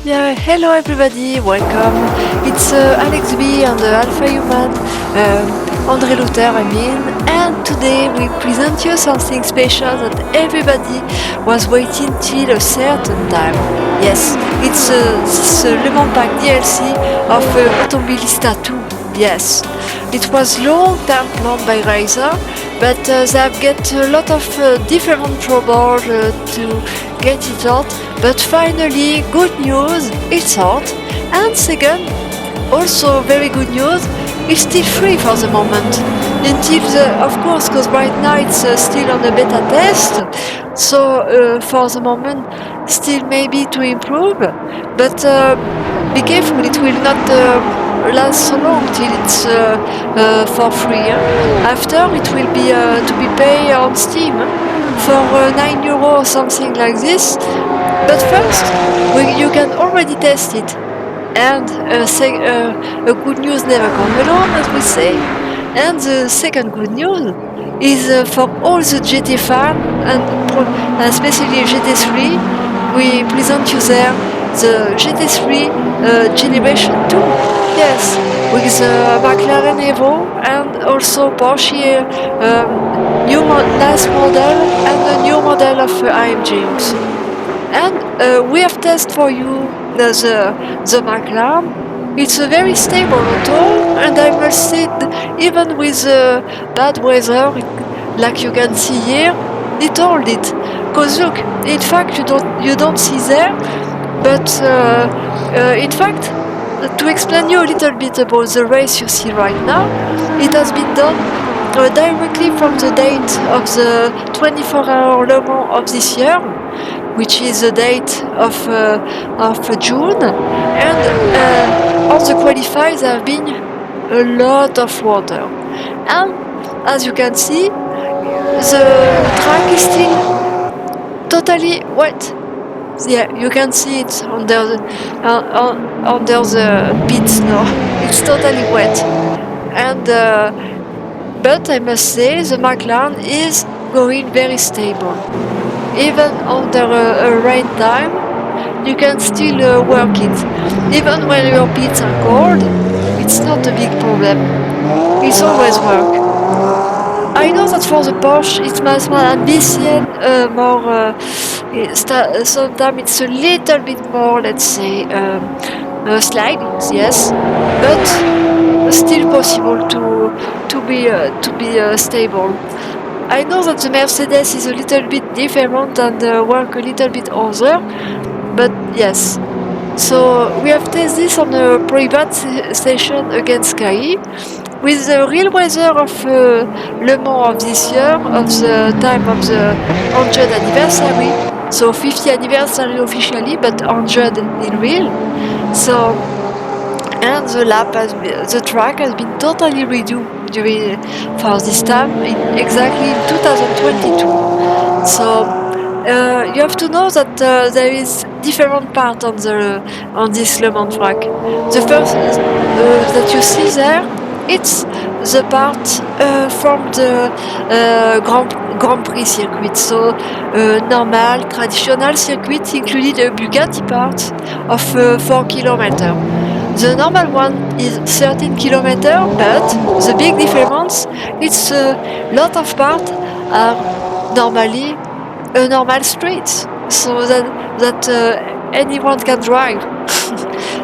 Yeah, hello everybody, welcome. It's Alex B and Alpha Human, André Luther, and today we present you something special that everybody was waiting till a certain time. Yes, it's this LeMans Pack DLC of Automobilista 2. Yes, it was long time planned by Reiza, but they have get a lot of different trouble to get it out. But finally, good news, it's out. And second, also very good news, it's still free for the moment. Until of course, because right now it's still on the beta test. So for the moment, still maybe to improve. But be careful, it will not last so long till it's for free. After it will be to be paid on Steam for €9 or something like this. But first, you can already test it. And a good news never comes alone, as we say. And the second good news is for all the GT fans, and especially GT3, we present you there the GT3 Generation 2. Yes, with the McLaren Evo and also Porsche last model and the new model of AMG also. And we have tested for you the McLaren. It's a very stable auto, and I must say, even with bad weather, like you can see here, it hold it. Cause look, in fact, you don't see there, but in fact, to explain you a little bit about the race you see right now, it has been done directly from the date of the 24-hour Le Mans of this year, which is the date of June, and on the qualifiers there have been a lot of water, and as you can see, the track is still totally wet. Yeah, you can see it under the pits now. It's totally wet, and but I must say the McLaren is going very stable. Even under a rain time, you can still work it. Even when your pits are cold, it's not a big problem. It's always work. I know that for the Porsche, it must be ambition more. Sometimes it's a little bit more, let's say, sliding, yes, but still possible to be stable. I know that the Mercedes is a little bit different and work a little bit other, but yes. So we have tested this on a private session against Sky with the real weather of Le Mans of this year, of the time of the 100th anniversary. So 50th anniversary officially, but 100 in real. So, and the track has been totally redo for this time exactly in 2022. So you have to know that there is different part on this Le Mans track. The first that you see there, it's the part from the Grand Prix circuit. So normal, traditional circuit included a Bugatti part of 4 km. The normal one is 13 km, but the big difference is a lot of parts are normally a normal streets, so that anyone can drive.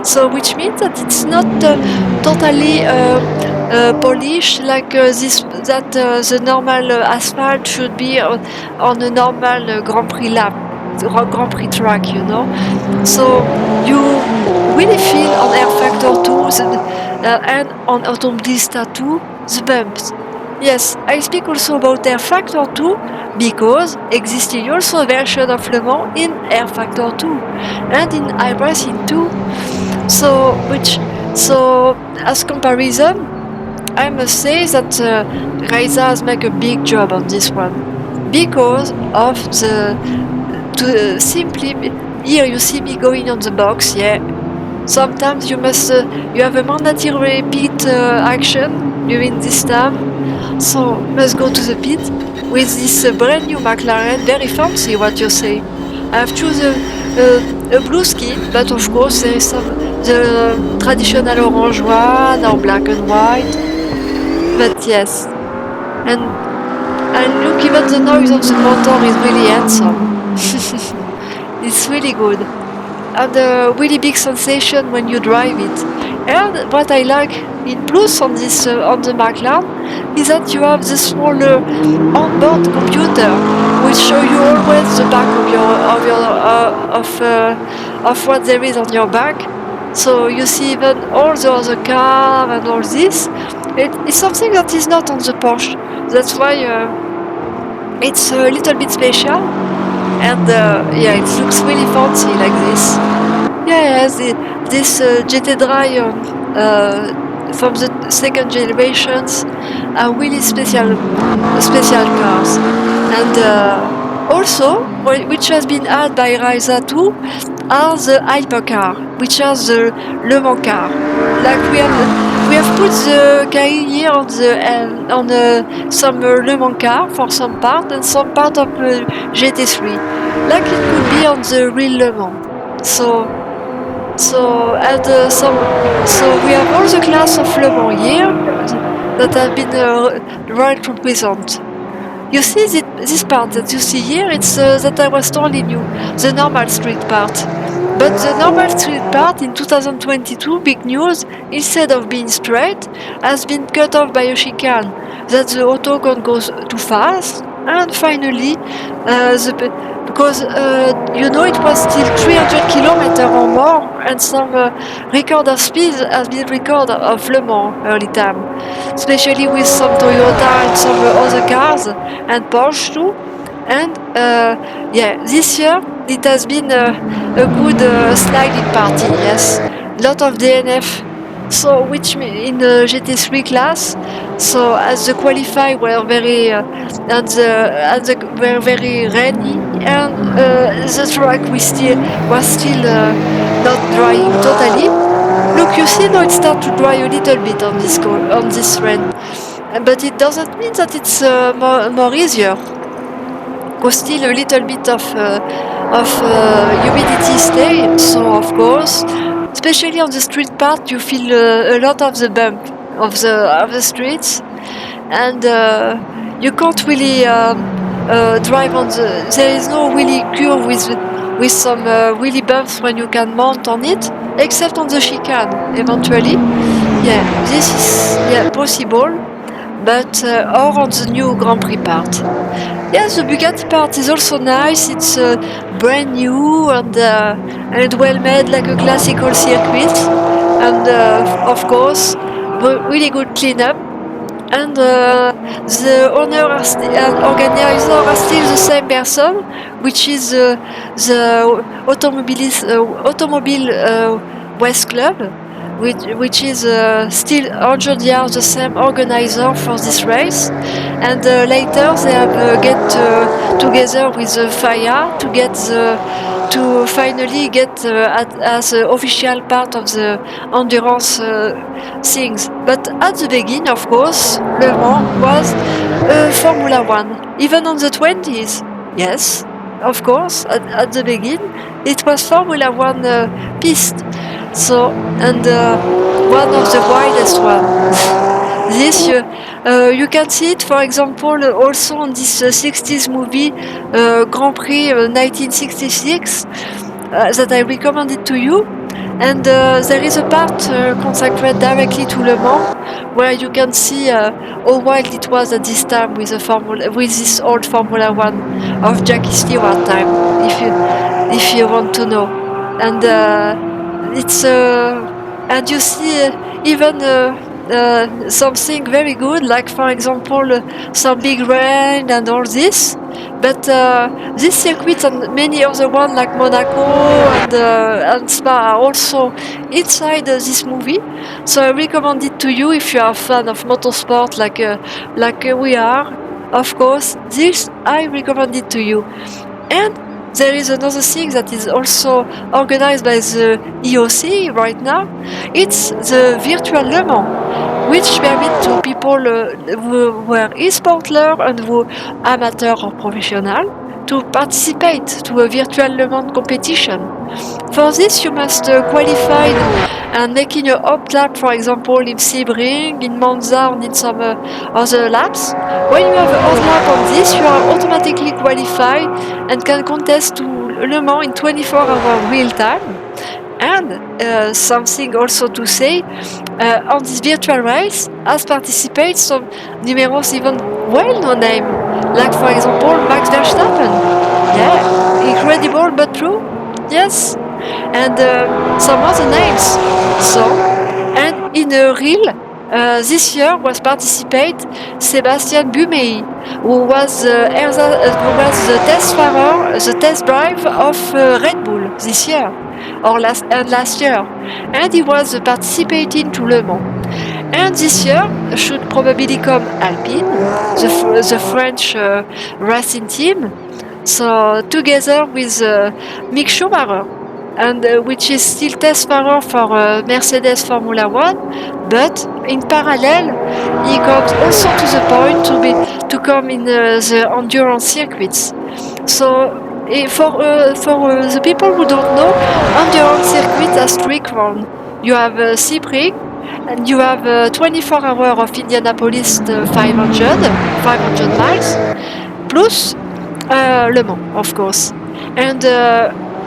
So which means that it's not totally polished like the normal asphalt should be on a normal Grand Prix lap, Grand Prix track, you know. So you really feel on Air Factor 2 and on Automobilista 2 the bumps. Yes, I speak also about Air Factor 2 because existing also a version of Le Mans in Air Factor 2 and in iRacing 2. So as comparison, I must say that Reiza has made a big job on this one because of simply here you see me going on the box. Yeah, sometimes you have a mandatory pit action during this time, so must go to the pit with this brand new McLaren, very fancy. What you say? I have chosen a blue skin, but of course there is some the traditional orange one or black and white. But yes, and look, even the noise of the motor is really handsome. It's really good. And a really big sensation when you drive it. And what I like in plus on this on the McLaren is that you have the smaller onboard computer, which show you always the back of what there is on your back. So you see even all the other car and all this. It's something that is not on the Porsche. That's why it's a little bit special. And yeah, it looks really fancy like this. Yeah, yes, this GT Dry from the second generations are really special cars. And also, which has been added by Reiza too, are the hypercar, which are the Le Mans car. Like we have put the guy here on some Le Mans car for some part and some part of GT3, like it could be on the real Le Mans. So we have all the class of Le Mans here that have been right represent. You see this part that you see here, it's that I was telling you, the normal street part. But the normal street part in 2022, big news, instead of being straight, has been cut off by a chicane, that the auto can go too fast, and finally, because it was still 300 kilometers or more, and some record of speed has been recorded of Le Mans early time, especially with some Toyota and some other cars and Porsche too. And yeah, this year it has been a good sliding party. Yes, lot of DNF. So which in the GT3 class. So as the qualify were very were very rainy, and the track was still not drying totally. Look, you see now it starts to dry a little bit on this rain, but it doesn't mean that it's more easier. Because still a little bit of humidity stay. So of course, especially on the street part, you feel a lot of the bump of the streets, and you can't really drive on the. There is no really curve with some really bumps when you can mount on it, except on the chicane eventually. Yeah, this is possible, but or on the new Grand Prix part. Yes, the Bugatti part is also nice. It's brand new and well made, like a classical circuit. And of course, really good cleanup. And the owner and organizer are still the same person, which is the Automobile West Club, which is still 100 years the same organizer for this race. And later they have get together with the FIA to finally get as official part of the endurance things. But at the beginning, of course, Le Mans was Formula One, even on the 20s. Yes, of course, at the beginning, it was Formula One piste. So, and one of the wildest one. This you can see it, for example, also on this 60s movie Grand Prix 1966 that I recommended to you. And there is a part consecrated directly to Le Mans, where you can see how wild it was at this time with this old Formula One of Jackie Stewart time, if you want to know. And it's and you see even something very good, like for example some big rain and all this. But this circuit and many other ones like Monaco and Spa are also inside this movie. So I recommend it to you if you are a fan of motorsport like we are. Of course, this I recommend it to you. And there is another thing that is also organized by the EOC right now. It's the virtual Le Mans, which permit to people who were e-sportler and who amateur or professional to participate to a virtual Le Mans competition. For this, you must qualify and making a hot lap, for example, in Sebring, in Monza, and in some other laps. When you have a hot lap on this, you are automatically qualified and can contest to Le Mans in 24-hour real time. And something also to say, on this virtual race, as participate some numerous even well-known names, like for example Max Verstappen. Yeah, incredible but true. Yes, and some other names. So, and in a real this year was participate Sebastian Bumei, who was the test driver, the test drive of Red Bull this year or last year, and he was participating to Le Mans. And this year should probably come Alpine, the French racing team. So together with Mick Schumacher, and which is still test driver for Mercedes Formula One, but in parallel, he comes also to the point to come in the endurance circuits. So for the people who don't know, endurance circuits are strict one. You have Sebring, and you have 24 hours of Indianapolis 500 miles, plus Le Mans, of course. And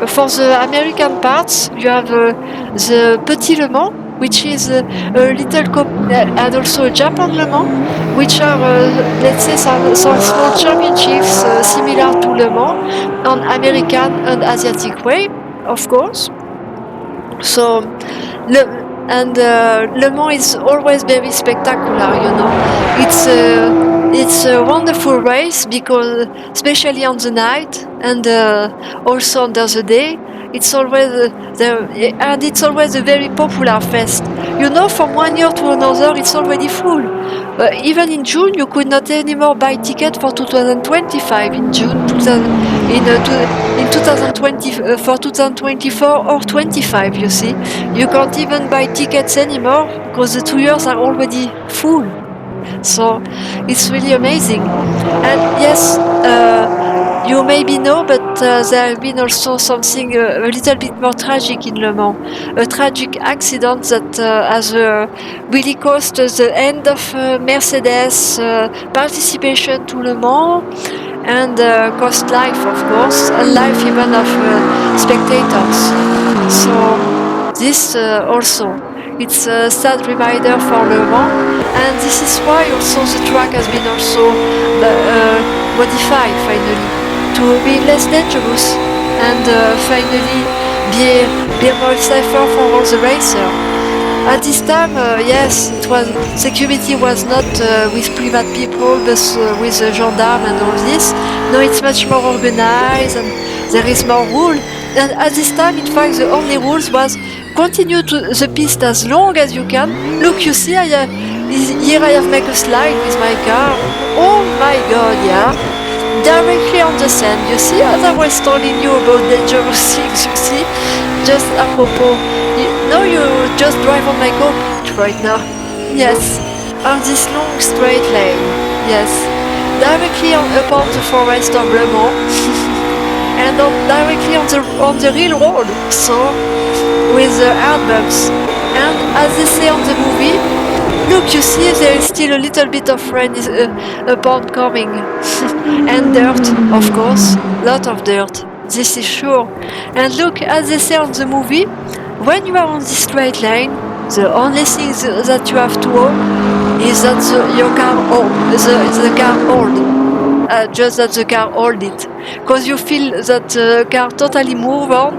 for the American parts, you have the Petit Le Mans, which is a little and also Japan Le Mans, which are, let's say, some small championships similar to Le Mans on American and Asiatic way, of course. So, Le Mans is always very spectacular, you know. It's a wonderful race because, especially on the night and also under the day, it's always it's always a very popular fest. You know, from one year to another, it's already full. Even in June, you could not anymore buy ticket for 2025 in June, in 2020 for 2024 or 25. You see, you can't even buy tickets anymore because the 2 years are already full. So it's really amazing. And yes, you maybe know, but there have been also something a little bit more tragic in Le Mans. A tragic accident that has really caused the end of Mercedes participation to Le Mans and cost life, of course, and life even of spectators. So this also, it's a sad reminder for Le Mans, and this is why also the track has been also modified finally to be less dangerous and finally be more safer for all the racers. At this time, yes, security was not with private people, but with the gendarme and all this. No, it's much more organized and there is more rule. And at this time, in fact, the only rules was continue to the piste as long as you can. Look, you see, here I have made a slide with my car. Oh my God, yeah. Directly on the sand, you see, as I was telling you about dangerous things, you see, just apropos, now you just drive on my cockpit right now, yes, on this long straight lane, yes, directly upon the forest of Le Mans, and directly on the real road, so, with the hard bumps, and as they say on the movie, look, you see, there is still a little bit of rain upon coming. And dirt, of course. Lot of dirt. This is sure. And look, as they say on the movie, when you are on this straight lane, the only thing that you have to hold is that your car the car hold. Just that the car hold it. Because you feel that the car totally move on.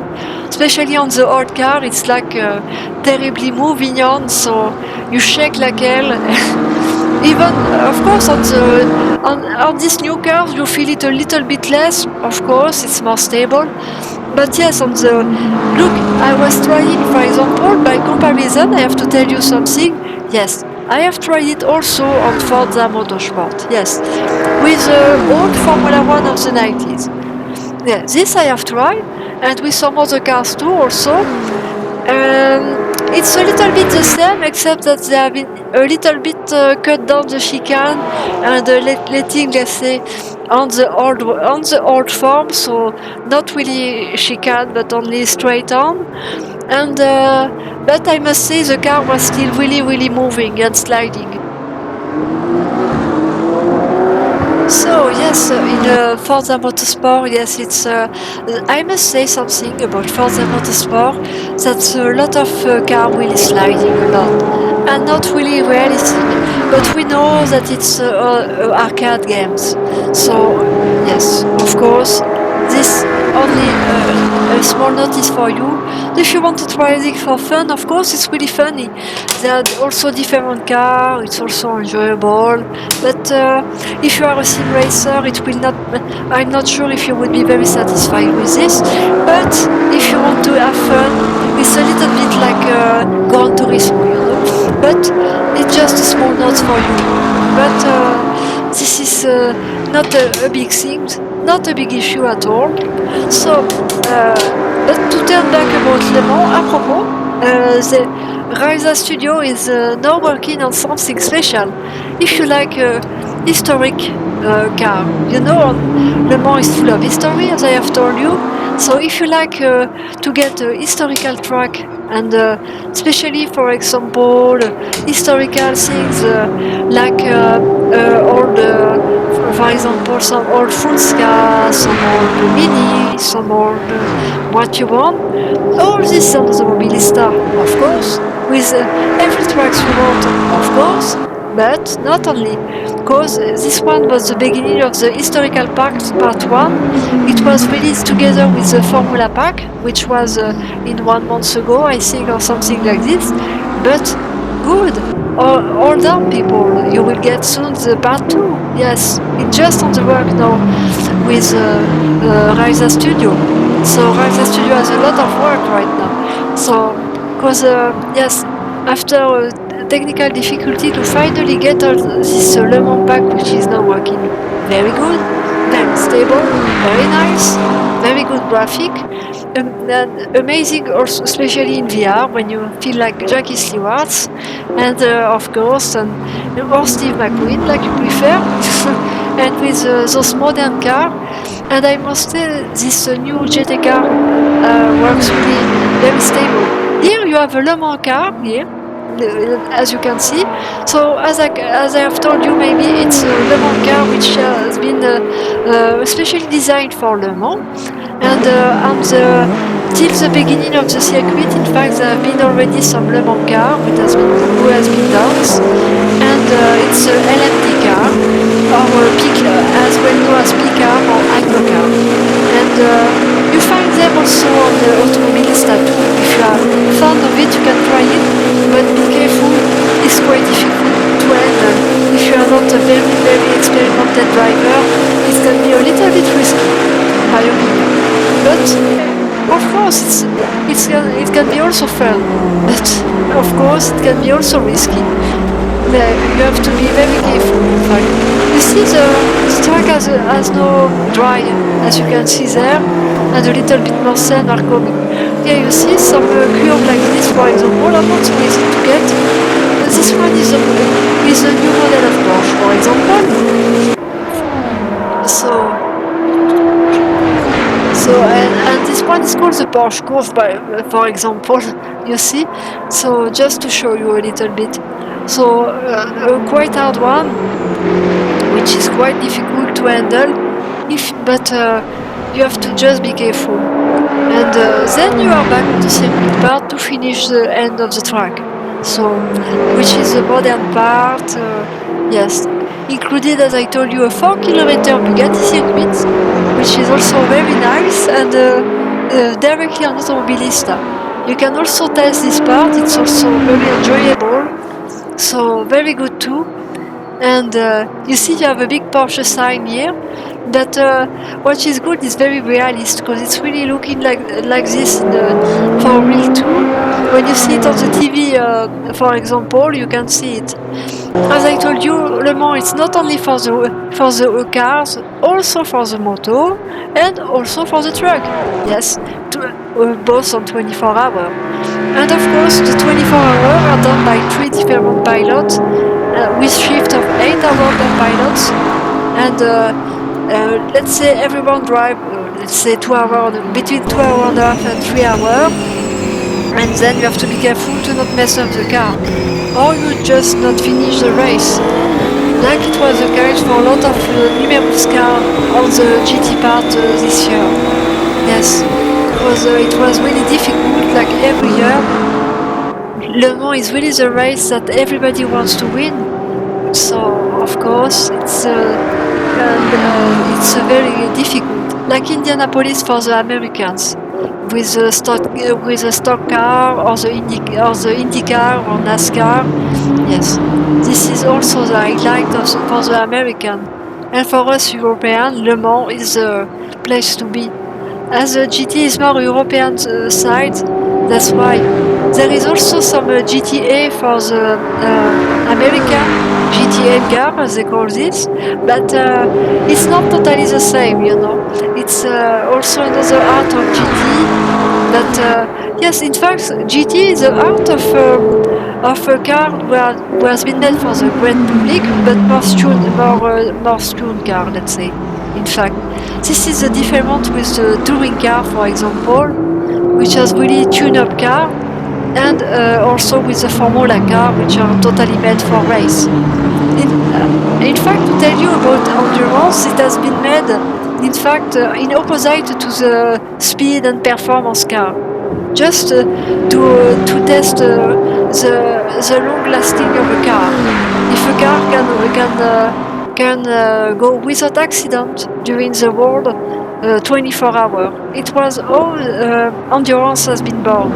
Especially on the old car, it's like terribly moving on, so you shake like hell. Even, of course, on these new cars, you feel it a little bit less. Of course, it's more stable. But yes, look, I was trying, for example, by comparison, I have to tell you something. Yes, I have tried it also on Forza Motorsport. Yes, with the old Formula One of the 90s. Yeah, this I have tried, and with some other cars too also. It's a little bit the same, except that they have been a little bit cut down the chicane and letting, let's say, on the old form, so not really chicane, but only straight on. And but I must say the car was still really moving and sliding. So yes, in Forza Motorsport, yes, it's. I must say something about Forza Motorsport. That's a lot of car really sliding a lot, and not really realistic. But we know that it's arcade games. So yes, of course, this only a small notice for you. If you want to try it for fun, of course, it's really funny. There are also different cars. It's also enjoyable, but. If you are a sim racer, it will not. I'm not sure if you would be very satisfied with this. But if you want to have fun, it's a little bit like Gran Turismo, you know. But it's just a small note for you. But this is not a big thing, not a big issue at all. So, but to turn back about Le Mans, à propos, the Reiza Studio is now working on something special. If you like historic car, you know, Le Mans is full of history, as I have told you. So if you like to get a historical track, and especially, for example, historical things like old, for example, some old Funska, some old Mini, some old what you want. All this on the Automobilista, of course, with every track you want, of course, but not only. Because this one was the beginning of the historical part 1. It was released together with the Formula Pack, which was in 1 month ago, I think, or something like this. But good. Hold on, people. You will get soon the part 2. Yes, it's just on the work now with Reiza Studio. So Reiza Studio has a lot of work right now. So, because yes, after technical difficulty to finally get all this Le Mans pack, which is now working very good, very stable, very nice, very good graphic, and amazing also, especially in VR when you feel like Jackie Stewart, and of course, or Steve McQueen, like you prefer, and with those modern cars. And I must say, this new GT car works really very stable. Here you have a Le Mans car here, as you can see. So as I have told you, maybe it's a Le Mans car which has been especially designed for Le Mans. And till the beginning of the circuit, in fact, there have been already some Le Mans car who has been done. And it's a LMD car, or as well known as P car or Agro car. And you find them also on the Automobilista too. If you are fond of it, you can try it, but be careful, it's quite difficult to handle. If you are not a very experienced driver, it can be a little bit risky, in my opinion. But of course, it can be also fun, but of course it can be also risky. You have to be very careful, in fact. You see the track has no dry, as you can see there, and a little bit more sand are coming. Here you see some curve like this, for example, are not so easy to get. This one is a new model of Porsche, for example. And this one is called the Porsche curve, for example, you see. So just to show you a little bit. So a quite hard one, which is quite difficult to handle. But you have to just be careful. And then you are back on the circuit part to finish the end of the track. So, which is the modern part. Yes, included, as I told you, a 4-kilometer Bugatti circuit, which is also very nice, and directly on Automobilista. You can also test this part, it's also very enjoyable, so very good too. And you see you have a big Porsche sign here, but what is good is very realist, because it's really looking like this for real too. When you see it on the TV, for example, you can see it. As I told you, Le Mans it's not only for the cars, also for the moto, and also for the truck. Yes, both on 24 hours. And of course, the 24 hours are done by 3 different pilots, with shift of 8 hours per pilot. And let's say everyone drive, let's say 2 hours, between 2 hours and a half and 3 hours, and then you have to be careful to not mess up the car, or you just not finish the race. Like it was the case for a lot of numerous cars on the GT part this year. Yes, it was really difficult, like every year. Le Mans is really the race that everybody wants to win. So, of course, it's very difficult. Like Indianapolis for the Americans, with a stock car or the IndyCar or NASCAR. Yes, this is also the highlight for the American. And for us Europeans, Le Mans is the place to be. As the GT is more European side, that's why. There is also some GTA for the American GTA car, as they call this, but it's not totally the same, you know. It's also another art of GT. But yes, in fact, GT is the art of a car who has been made for the great public, but more tuned car, let's say. In fact, this is the difference with the touring car, for example, which has really tuned-up car, and also with the Formula car, which are totally made for race. In fact, to tell you about endurance, it has been made, in fact, in opposite to the speed and performance car, just to test the long lasting of a car. If a car can go without accident during the world 24 hours. It was all endurance has been born,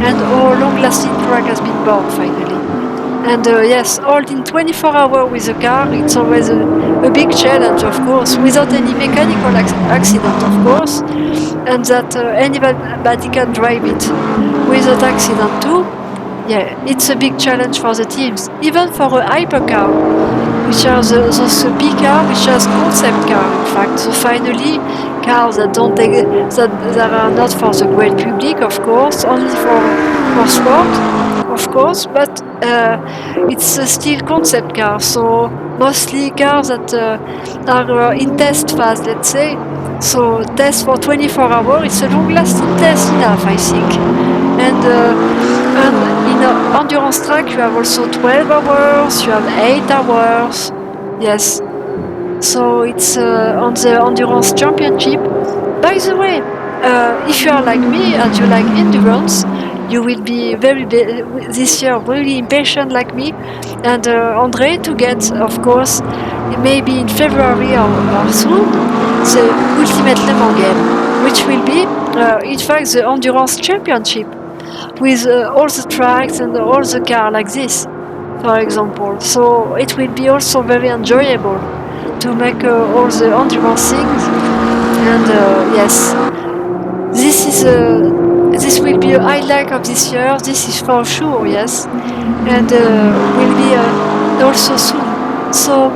and all long-lasting track has been born finally. And yes, all in 24 hours with a car, it's always a big challenge, of course, without any mechanical accident, of course, and that anybody can drive it without accident too. Yeah, it's a big challenge for the teams, even for a hypercar, which are those big cars, which are concept car. In fact, so finally, cars that that are not for the great public, of course, only for sport, of course, but it's still concept cars. So mostly cars that are in test phase, let's say. So test for 24 hours. It's a long-lasting test enough, I think. And in endurance track, you have also 12 hours, you have 8 hours. Yes. So it's on the endurance championship. By the way, if you are like me and you like endurance, you will be this year really impatient like me. And Andre to get, of course, maybe in February or soon, the Ultimate Le Mans game, which will be, in fact, the endurance championship with all the tracks and all the car like this, for example. So it will be also very enjoyable to make all the endurance things. And yes, this will be a highlight of this year. This is for sure, yes, and will be also soon. So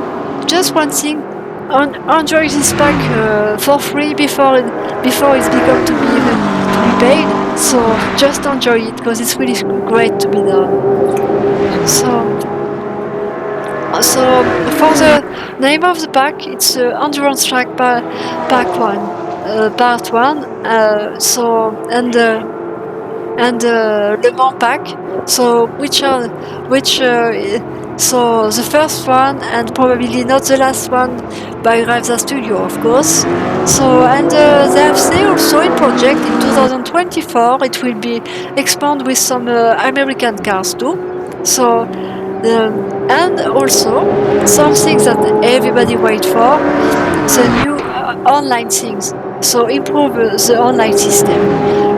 just one thing. Enjoy this pack for free before it's become to be paid. So just enjoy it because it's really great to be done. So for the name of the pack, it's Endurance Track Pack 1, Part 1. And Le Mans pack. So so the first one and probably not the last one by Reiza Studio, of course. So and they have say also in project in 2024 it will be expand with some American cars too. So and also something that everybody wait for, the new online things. So improve the online system.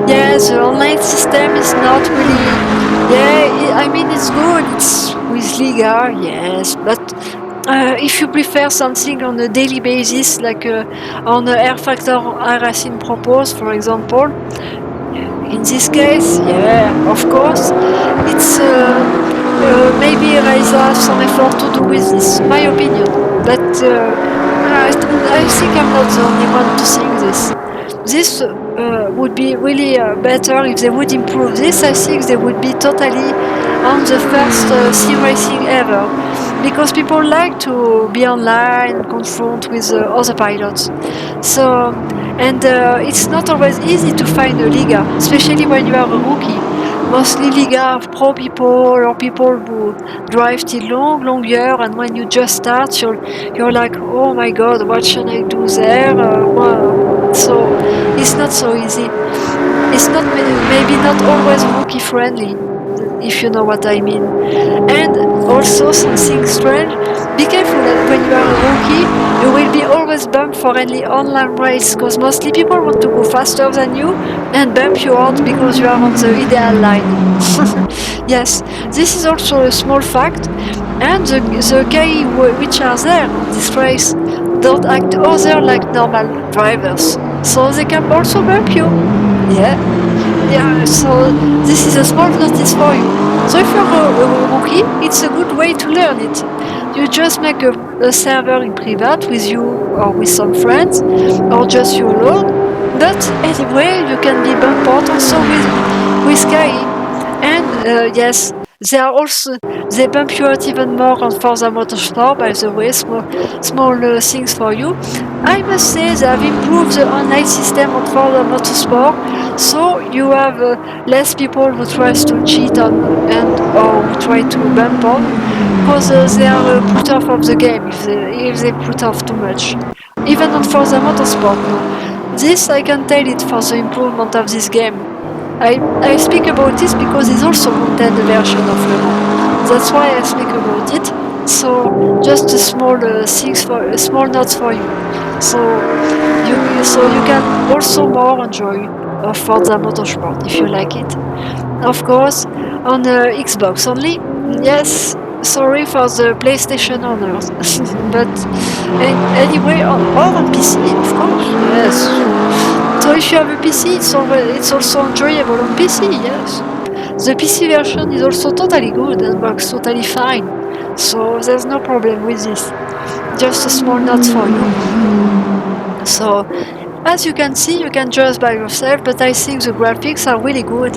Yeah, the online system is not really. Yeah, I mean it's good. It's with Liga, yes, but if you prefer something on a daily basis, like on Air Factor Racing Propose, for example, in this case, yeah, of course, it's maybe Reiza have some effort to do with this, my opinion. But I think I'm not the only one to think this. This would be really better if they would improve this. I think they would be totally on the first sim racing ever. because people like to be online and confront with other pilots. So, and it's not always easy to find a Liga, especially when you are a rookie. Mostly Liga are pro people or people who drive till long year, and when you just start, you're like, oh my god, what should I do there? So it's not so easy. It's not maybe not always rookie friendly, if you know what I mean. And also something strange, be careful that when you are a rookie, you will be always bumped for any online race, because mostly people want to go faster than you and bump you out because you are on the ideal line. Yes, this is also a small fact, and the guy which are there on this race don't act other like normal drivers, so they can also bump you. Yeah, yeah, so this is a small notice for you. So if you're a rookie, it's a good way to learn it. You just make a server in private with you or with some friends, or just you alone. But anyway, you can be bumped out also with Sky. And yes, they are also they bump you out even more on Forza Motorsport. By the way, small things for you. I must say they have improved the online system on Forza Motorsport, so you have less people who tries to cheat on and or who try to bump on, because they are put off of the game if they put off too much. Even on Forza Motorsport, no. This I can tell it for the improvement of this game. I speak about this because it also contained a version of Le Mans. That's why I speak about it. So just a small things for small notes for you. So you can also more enjoy Forza Motorsport if you like it. Of course, on Xbox only. Yes, sorry for the PlayStation owners, but anyway, or on PC, of course. Yes. So if you have a PC, it's also enjoyable on PC. Yes. The PC version is also totally good and works totally fine. So there's no problem with this. Just a small note for you. So as you can see, you can judge by yourself, but I think the graphics are really good.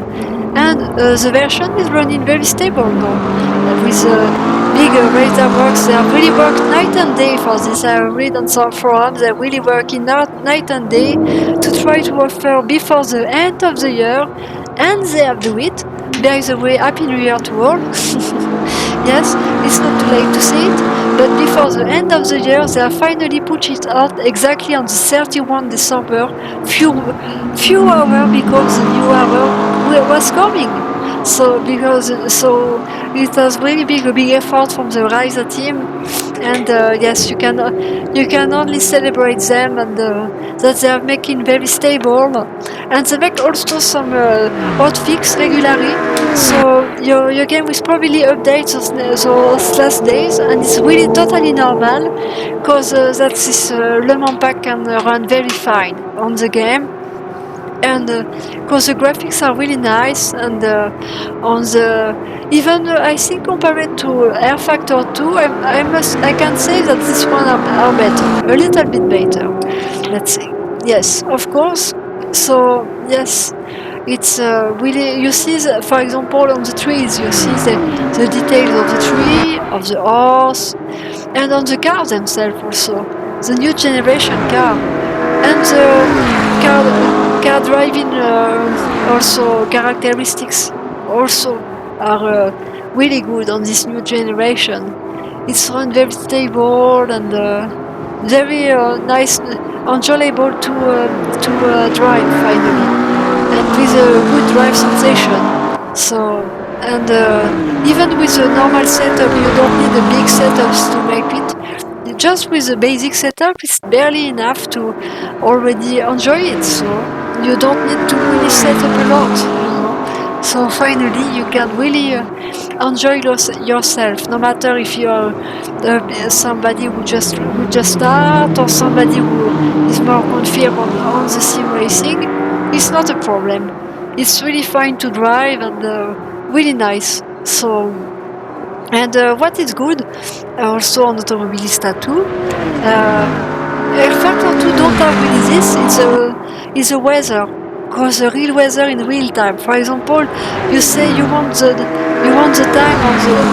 And the version is running very stable now. With big Reiza works, they have really worked night and day for this. I read on some forums, they're really working night and day to try to offer before the end of the year, and they have do it. By the way, Happy New Year to all. Yes, it's not too late to say it, but before the end of the year, they have finally put it out exactly on the 31 December, few hours because the new hour was coming. So it has really been a big effort from the Reiza team, and yes, you can only celebrate them and that they are making very stable, and they make also some hotfix regularly. So your game will probably update those last days, and it's really totally normal because that this Le Mans pack can run very fine on the game, and because the graphics are really nice, and on the even I think compared to Air Factor 2, I can say that this one are better, a little bit better, let's say. Yes, of course. So yes, it's really, you see for example on the trees, you see the details of the tree, of the horse, and on the cars themselves also, the new generation car, and the car driving also characteristics also are really good on this new generation. It's run very stable and very nice, enjoyable to drive finally, and with a good drive sensation. So, and even with a normal setup, you don't need a big setups to make it. Just with the basic setup, it's barely enough to already enjoy it. So you don't need to really set up a lot. So finally, you can really enjoy yourself, no matter if you are somebody who just start, or somebody who is more confirmed on the sim racing. It's not a problem. It's really fine to drive and really nice. So, and what is good also on Automobilista 2, Air Factor 2 don't have really this. It's a weather, because the real weather in real time. For example, you say you want You want the time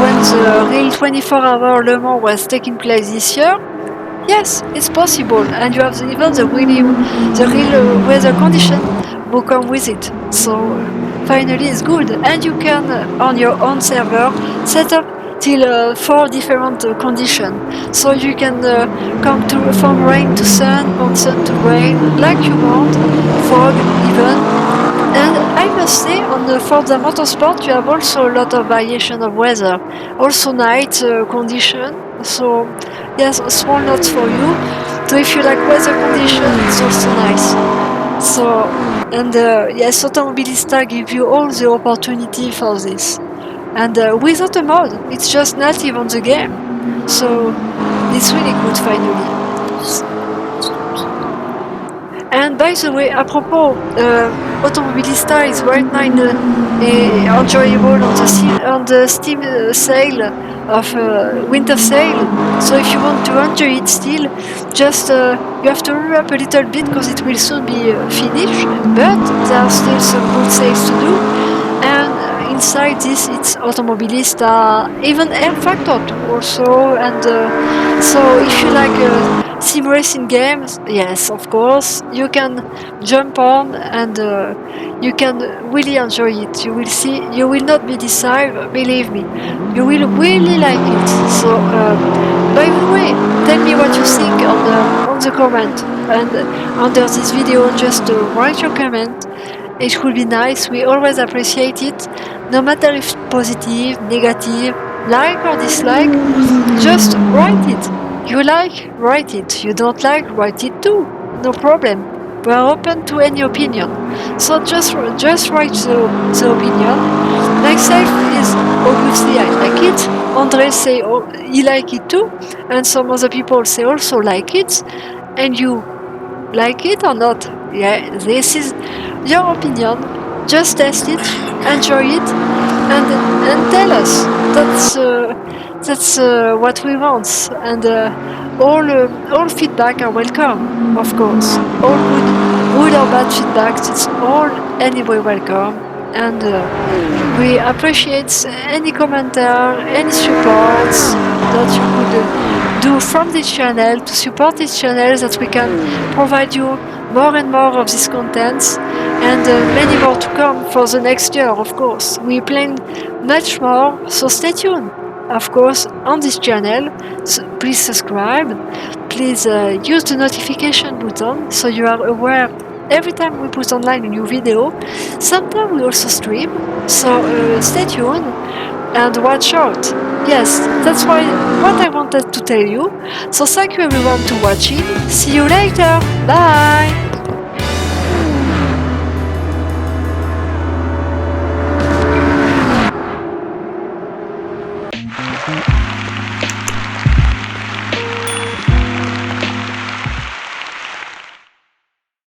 when the real 24-hour Le Mans was taking place this year? Yes, it's possible, and you have even the real weather condition will come with it. So finally, it's good, and you can on your own server set up till 4 different conditions. So you can come to from rain to sun, from sun to rain, like you want, fog even. And I must say, on the Forza Motorsport, you have also a lot of variation of weather, also night condition. So yes, a small notes for you. So if you like weather condition, it's also nice. So and yes, Automobilista give you all the opportunity for this. And without a mod, it's just native on the game. So it's really good finally. And by the way, apropos, Automobilista is right now enjoyable on the Steam sale of winter sale. So if you want to enjoy it still, just you have to hurry up a little bit because it will soon be finished. But there are still some good sales to do. And inside this, it's Automobilista, even Air Factor 2 also. And so if you like sim racing games, yes, of course, you can jump on and you can really enjoy it. You will see, you will not be deceived, believe me. You will really like it. So, by the way, tell me what you think on the comment and under this video. Just write your comment. It will be nice. We always appreciate it, no matter if positive, negative, like or dislike. Just write it. You like, write it. You don't like, write it too. No problem. We are open to any opinion. So just write the opinion. Myself is obviously I like it. Andre say he like it too, and some other people say also like it. And you like it or not? Yeah, this is your opinion. Just test it, enjoy it, and tell us. That's what we want. And all feedback are welcome, of course. All good or bad feedback, it's all anyway welcome. And we appreciate any commenter, any supports that you could do from this channel to support this channel, that we can provide you more and more of these contents, and many more to come for the next year, of course. We plan much more, so stay tuned. Of course, on this channel, so please subscribe. Please use the notification button so you are aware every time we put online a new video. Sometimes we also stream, so stay tuned and watch out. Yes, that's what I wanted to tell you. So thank you everyone to watching. See you later. Bye.